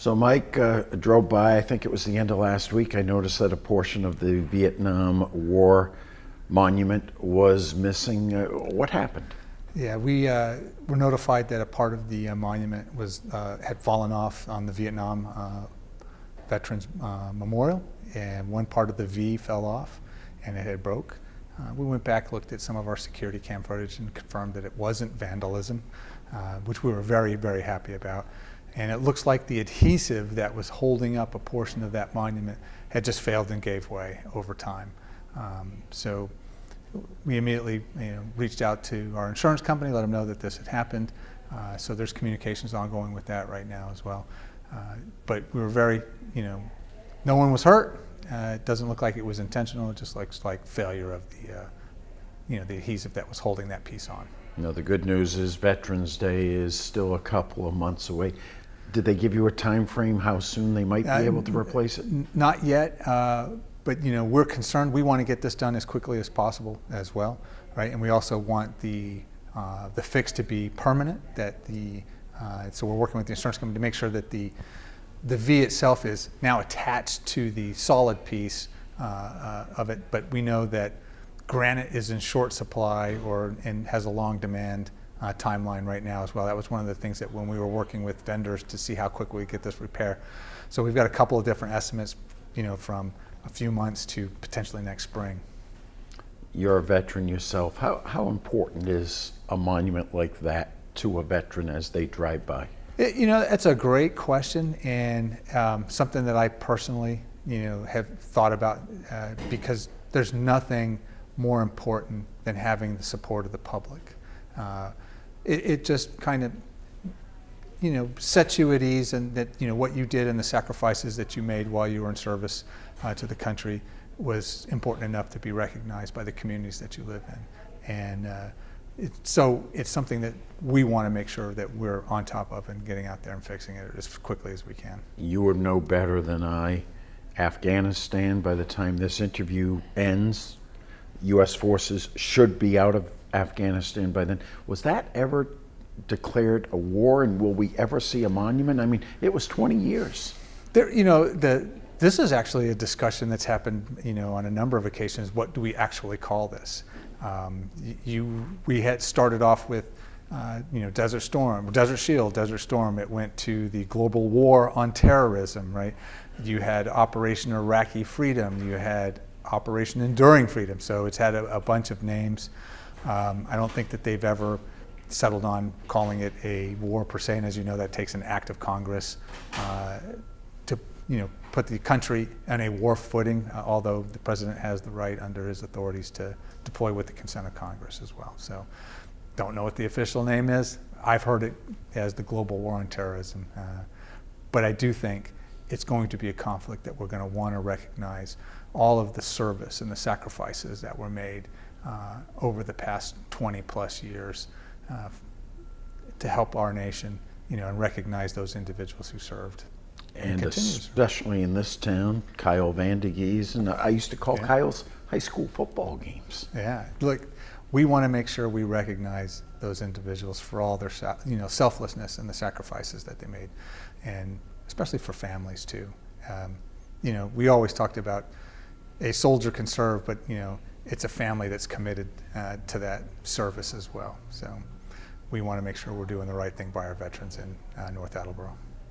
So Mike drove by, I think it was the end of last week. I noticed that a portion of the Vietnam War monument was missing. What happened? Yeah, we were notified that a part of the monument had fallen off on the Vietnam Veterans Memorial, and one part of the V fell off and it had broke. We went back, looked at some of our security cam footage and confirmed that it wasn't vandalism, which we were very, very happy about. And it looks like the adhesive that was holding up a portion of that monument had just failed and gave way over time. So we immediately reached out to our insurance company, let them know that this had happened. So there's communications ongoing with that right now as well. But we were very, no one was hurt. It doesn't look like it was intentional. It just looks like failure of the adhesive that was holding that piece on. The good news is Veterans Day is still a couple of months away. Did they give you a time frame how soon they might be able to replace it? Not yet, but we're concerned. We want to get this done as quickly as possible as well, right? And we also want the fix to be permanent. So we're working with the insurance company to make sure that the V itself is now attached to the solid piece of it. But we know that granite is in short supply and has a long demand timeline right now as well. That was one of the things that when we were working with vendors to see how quickly we get this repair. So we've got a couple of different estimates, from a few months to potentially next spring. You're a veteran yourself. How important is a monument like that to a veteran as they drive by? That's a great question, and something that I personally, have thought about because there's nothing more important than having the support of the public. It just kind of, sets you at ease, and that, what you did and the sacrifices that you made while you were in service to the country was important enough to be recognized by the communities that you live in. And so it's something that we want to make sure that we're on top of and getting out there and fixing it as quickly as we can. You would know better than I. Afghanistan, by the time this interview ends, U.S. forces should be out of Afghanistan by then. Was that ever declared a war, and will we ever see a monument? I mean, it was 20 years. This is actually a discussion that's happened, on a number of occasions. What do we actually call this? We had started off with, Desert Storm, Desert Shield, Desert Storm. It went to the Global War on Terrorism, right? You had Operation Iraqi Freedom. You had Operation Enduring Freedom. So it's had a bunch of names. I don't think that they've ever settled on calling it a war per se, and as you know, that takes an act of Congress to put the country on a war footing, although the president has the right under his authorities to deploy with the consent of Congress as well. So don't know what the official name is. I've heard it as the Global War on Terrorism, but I do think it's going to be a conflict that we're going to want to recognize all of the service and the sacrifices that were made over the past 20 plus years to help our nation, and recognize those individuals who served. And especially in this town, Kyle Vandegees, and I used to call Kyle's high school football games. Yeah, look, we want to make sure we recognize those individuals for all their, selflessness and the sacrifices that they made, and especially for families too. We always talked about a soldier can serve, but it's a family that's committed to that service as well. So we want to make sure we're doing the right thing by our veterans in North Attleboro.